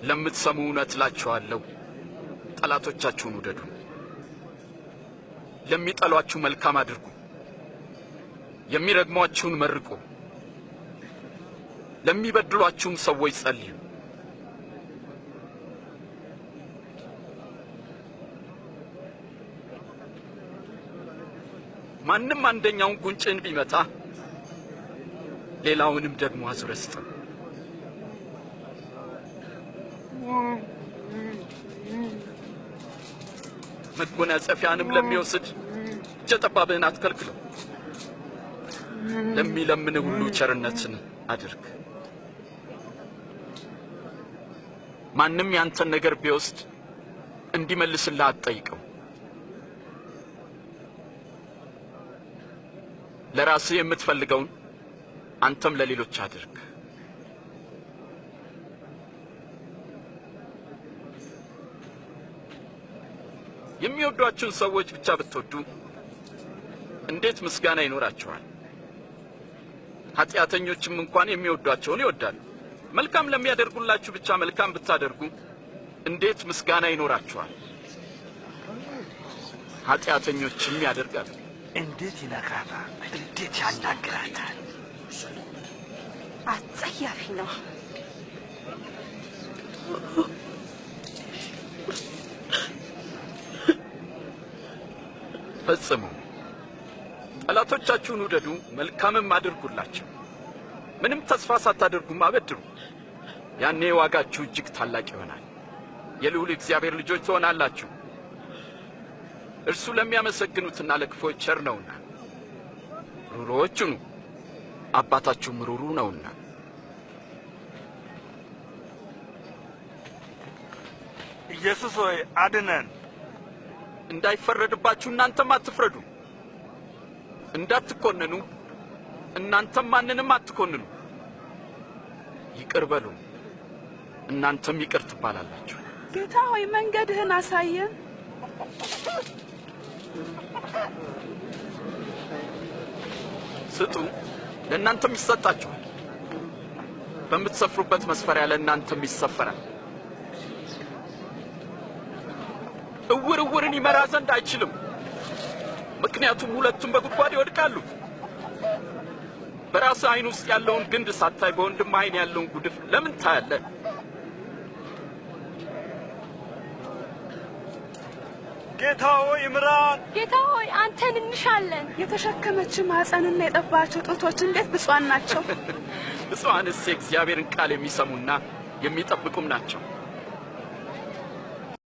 ለምትሰሙ እውነት እላችኋለሁ ጠላቶቻችሁን ውደዱ፣ ለሚጠሏችሁ መልካም አድርጉ፣ የሚረግሟችሁን መርቁ፣ ለሚበድሏችሁም ሰዎች ጸልዩ። ማንም አንደኛውን ጉንጭን ቢመታ ሌላውንም ደግሞ አዙረህ ስጠው። መጎናጸፊያንም ለሚወስድ እጀ ጠባብህን አትከልክለው። ለሚለምን ሁሉ ቸርነትን አድርግ። ማንም ያንተን ነገር ቢወስድ እንዲመልስልህ አትጠይቀው። ለራስህ የምትፈልገውን አንተም ለሌሎች አድርግ። የሚወዷችሁን ሰዎች ብቻ ብትወዱ እንዴት ምስጋና ይኖራችኋል? ኃጢአተኞችም እንኳን የሚወዷቸውን ይወዳሉ። መልካም ለሚያደርጉላችሁ ብቻ መልካም ብታደርጉ እንዴት ምስጋና ይኖራችኋል? ኃጢአተኞችም ያደርጋሉ። እንዴት ይነካታል! እንዴት ያናግራታል! አጸያፊ ነው። ፈጽሙ። ጠላቶቻችሁን ውደዱ፣ መልካምም አድርጉላቸው፣ ምንም ተስፋ ሳታደርጉም አበድሩ። ያኔ ዋጋችሁ እጅግ ታላቅ ይሆናል፣ የልዑል እግዚአብሔር ልጆች ትሆናላችሁ። እርሱ ለሚያመሰግኑትና ለክፎች ቸር ነውና። ሩሩዎች ሁኑ፣ አባታችሁም ሩሩ ነውና። ኢየሱስ ሆይ አድነን። እንዳይፈረድባችሁ እናንተም አትፍረዱ፣ እንዳትኮነኑ እናንተም ማንንም አትኮንኑ። ይቅር በሉ፣ እናንተም ይቅር ትባላላችሁ። ጌታ ሆይ መንገድህን አሳየን። ስጡ፣ ለእናንተም ይሰጣችኋል። በምትሰፍሩበት መስፈሪያ ለእናንተም ይሰፈራል። እውር እውርን ይመራ ዘንድ አይችልም፣ ምክንያቱም ሁለቱም በጉድጓድ ይወድቃሉ። በራስህ ዓይን ውስጥ ያለውን ግንድ ሳታይ በወንድምህ ዓይን ያለውን ጉድፍ ለምን ታያለህ? ጌታ ሆይ ምራን። ጌታ ሆይ አንተን እንሻለን። የተሸከመች ማኅፀንና የጠባቸው ጡቶች እንዴት ብፁዓን ናቸው! ብፁዓንስ የእግዚአብሔርን ቃል የሚሰሙና የሚጠብቁም ናቸው።